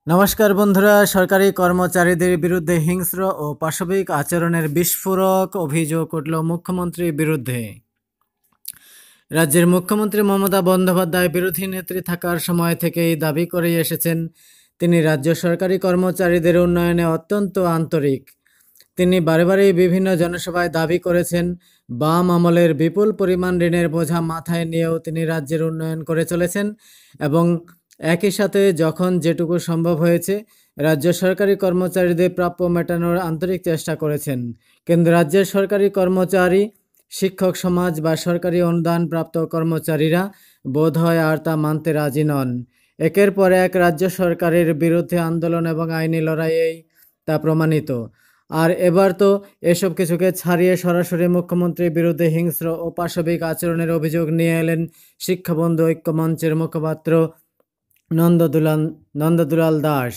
নমস্কার বন্ধুরা, সরকারি কর্মচারীদের বিরুদ্ধে হিংস্র ও পাশবিক আচরণের বিস্ফোরক অভিযোগ উঠল মুখ্যমন্ত্রীর বিরুদ্ধে। রাজ্যের মুখ্যমন্ত্রী মমতা বন্দ্যোপাধ্যায় বিরোধী নেত্রী থাকার সময় থেকেই দাবি করে এসেছেন তিনি রাজ্য সরকারি কর্মচারীদের উন্নয়নে অত্যন্ত আন্তরিক। তিনি বারেবারেই বিভিন্ন জনসভায় দাবি করেছেন বাম আমলের বিপুল পরিমাণ ঋণের বোঝা মাথায় নিয়েও তিনি রাজ্যের উন্নয়ন করে চলেছেন এবং একই সাথে যখন যেটুকু সম্ভব হয়েছে রাজ্য সরকারি কর্মচারীদের প্রাপ্য মেটানোর আন্তরিক চেষ্টা করেছেন। কিন্তু রাজ্যের সরকারি কর্মচারী, শিক্ষক সমাজ বা সরকারি অনুদান প্রাপ্ত কর্মচারীরা বোধহয় আর তা মানতে রাজি নন। একের পর এক রাজ্য সরকারের বিরুদ্ধে আন্দোলন এবং আইনি লড়াইয়েই তা প্রমাণিত। আর এবার তো এসব কিছুকে ছাড়িয়ে সরাসরি মুখ্যমন্ত্রীর বিরুদ্ধে হিংস্র ও পাশবিক আচরণের অভিযোগ নিয়ে এলেন শিক্ষাবন্ধু ঐক্য মঞ্চের মুখপাত্র নন্দদুলাল দাস।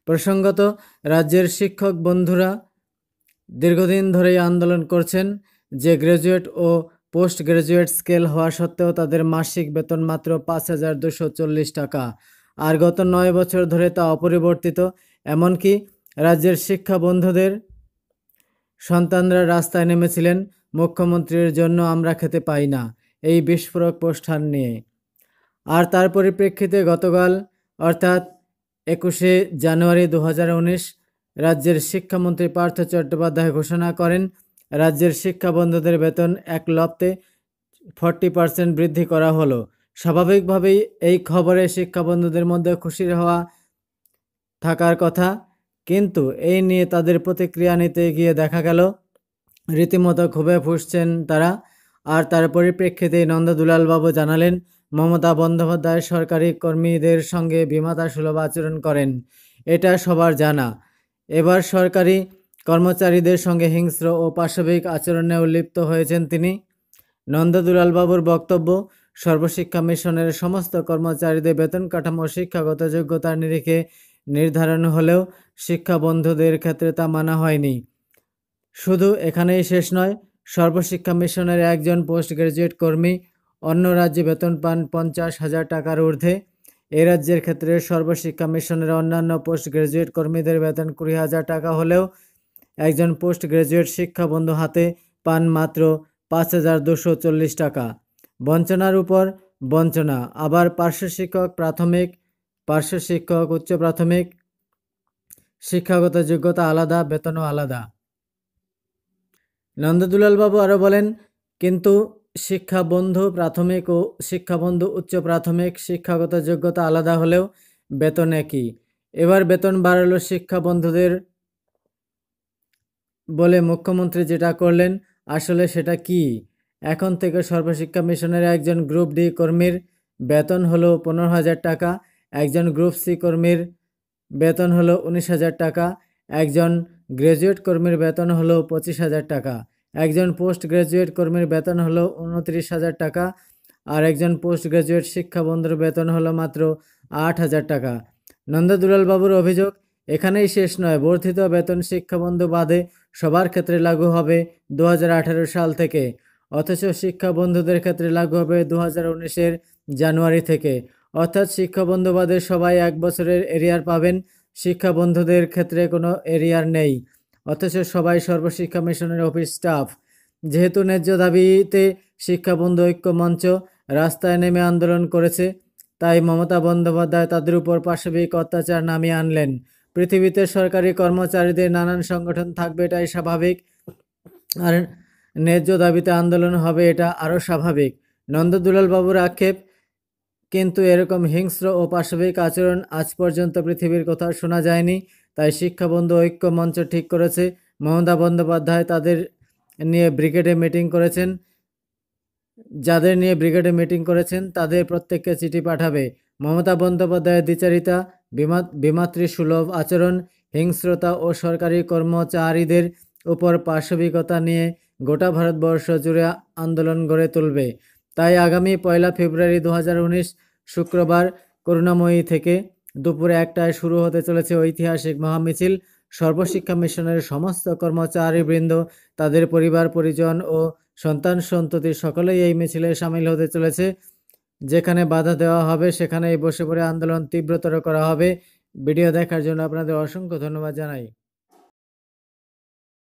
প্রসঙ্গত, রাজ্যের শিক্ষক বন্ধুরা দীর্ঘদিন ধরেই আন্দোলন করছেন যে গ্র্যাজুয়েট ও পোস্ট গ্র্যাজুয়েট স্কেল হওয়া সত্ত্বেও তাদের মাসিক বেতন মাত্র 5,240 টাকা, আর গত 9 বছর ধরে তা অপরিবর্তিত। এমনকি রাজ্যের শিক্ষা বন্ধুদের সন্তানরা রাস্তায় নেমেছিলেন মুখ্যমন্ত্রীর জন্য আমরা খেতে পাই না এই বিস্ফোরক পোস্টার নিয়ে। আর তার পরিপ্রেক্ষিতে গতকাল অর্থাৎ 21শে জানুয়ারি 2019 রাজ্যের শিক্ষামন্ত্রী পার্থ চট্টোপাধ্যায় ঘোষণা করেন রাজ্যের শিক্ষা বন্ধুদের বেতন এক লপ্তে 40% বৃদ্ধি করা হলো। স্বাভাবিকভাবেই এই খবরে শিক্ষা বন্ধুদের মধ্যে খুশির হওয়া থাকার কথা, কিন্তু এই নিয়ে তাদের প্রতিক্রিয়া নিতে গিয়ে দেখা গেল রীতিমতো ক্ষোভে ফুঁসছেন তারা। আর তার পরিপ্রেক্ষিতে নন্দদুলালবাবু জানালেন মমতা বন্দ্যোপাধ্যায় সরকারি কর্মীদের সঙ্গে বিমাতাসুলভ আচরণ করেন, এটা সবার জানা। এবার সরকারি কর্মচারীদের সঙ্গে হিংস্র ও পাশবিক আচরণেও লিপ্ত হয়েছেন তিনি। নন্দদুলালবাবুর বক্তব্য, সর্বশিক্ষা মিশনের সমস্ত কর্মচারীদের বেতন কাঠামো শিক্ষাগত যোগ্যতার নিরিখে নির্ধারণ হলেও শিক্ষা বন্ধুদের ক্ষেত্রে তা মানা হয়নি। শুধু এখানেই শেষ নয়, সর্বশিক্ষা মিশনের একজন পোস্ট গ্র্যাজুয়েট কর্মী অন্য রাজ্যে বেতন পান 50,000 টাকার ঊর্ধ্বে। এ রাজ্যের ক্ষেত্রে সর্বশিক্ষা মিশনের অন্যান্য পোস্ট গ্র্যাজুয়েট কর্মীদের বেতন 20,000 টাকা হলেও একজন পোস্ট গ্র্যাজুয়েট শিক্ষা বন্ধু হাতে পান মাত্র 5,240 টাকা। বঞ্চনার উপর বঞ্চনা। আবার পার্শ্ব শিক্ষক প্রাথমিক, পার্শ্ব শিক্ষক উচ্চ প্রাথমিক শিক্ষাগত যোগ্যতা আলাদা, বেতনও আলাদা। নন্দদুলালবাবু আরও বলেন, কিন্তু শিক্ষাবন্ধু প্রাথমিক ও শিক্ষাবন্ধু উচ্চ প্রাথমিক শিক্ষাগত যোগ্যতা আলাদা হলেও বেতন একই। এবার বেতন বাড়ালো শিক্ষা বন্ধুদের বলে মুখ্যমন্ত্রী যেটা করলেন, আসলে সেটা কি? এখন থেকে সর্বশিক্ষা মিশনের একজন গ্রুপ ডি কর্মীর বেতন হলো 15,000 টাকা, একজন গ্রুপ সি কর্মীর বেতন হলো 19,000 টাকা, একজন গ্র্যাজুয়েট কর্মীর বেতন হলো 25,000 টাকা, একজন পোস্ট গ্র্যাজুয়েট কর্মীর বেতন হলো 29,000 টাকা, আর একজন পোস্ট গ্র্যাজুয়েট শিক্ষা বন্ধুর বেতন হলো মাত্র 8,000 টাকা। নন্দদুলালবাবুর অভিযোগ, এখানেই শেষ নয়, বর্ধিত বেতন শিক্ষাবন্ধু বাদে সবার ক্ষেত্রে লাগু হবে 2018 সাল থেকে, অথচ শিক্ষা বন্ধুদের ক্ষেত্রে লাগু হবে 2019-এর জানুয়ারি থেকে। অর্থাৎ শিক্ষাবন্ধু বাদে সবাই 1 বছরের এরিয়ার পাবেন, শিক্ষা বন্ধুদের ক্ষেত্রে কোনো এরিয়ার নেই, অথচ সবাই সর্বশিক্ষা মিশনের অফিস স্টাফ। যেহেতু ন্যায্য দাবিতে শিক্ষাবন্ধু ঐক্য মঞ্চ রাস্তায় নেমে আন্দোলন করেছে, তাই মমতা বন্দ্যোপাধ্যায় তাদের উপর পাশবিক অত্যাচার নামিয়ে আনলেন। পৃথিবীতে সরকারি কর্মচারীদের নানান সংগঠন থাকবে, এটাই স্বাভাবিক, আর ন্যায্য দাবিতে আন্দোলন হবে, এটা আরও স্বাভাবিক। নন্দদুলালবাবুর আক্ষেপ, কিন্তু এরকম হিংস্র ও পাশবিক আচরণ আজ পর্যন্ত পৃথিবীর কোথাও শোনা যায়নি। তাই শিক্ষাবন্ধু ঐক্য মঞ্চ ঠিক করেছে মমতা বন্দ্যোপাধ্যায় তাদের নিয়ে ব্রিগেডে মিটিং করেছেন, যাদের নিয়ে ব্রিগেডে মিটিং করেছেন তাদের প্রত্যেককে চিঠি পাঠাবে। মমতা বন্দ্যোপাধ্যায়ের দ্বিচারিতা, বিমাতৃসুলভ আচরণ, হিংস্রতা ও সরকারি কর্মচারীদের উপর পাশবিকতা নিয়ে গোটা ভারতবর্ষ জুড়ে আন্দোলন গড়ে তুলবে। তাই আগামী 1 ফেব্রুয়ারি 2019 শুক্রবার করুণাময়ী থেকে দুপুর 1টায় শুরু হতে চলেছে ঐতিহাসিক মহামিছিল। সর্বশিক্ষা মিশনের সমস্ত কর্মচারীবৃন্দ, তাদের পরিবার পরিজন ও সন্তান সন্ততি সকলেই এই মিছিলে সামিল হতে চলেছে। যেখানে বাধা দেওয়া হবে সেখানেই বসে পড়ে আন্দোলন তীব্রতর করা হবে। ভিডিও দেখার জন্য আপনাদের অসংখ্য ধন্যবাদ জানাই।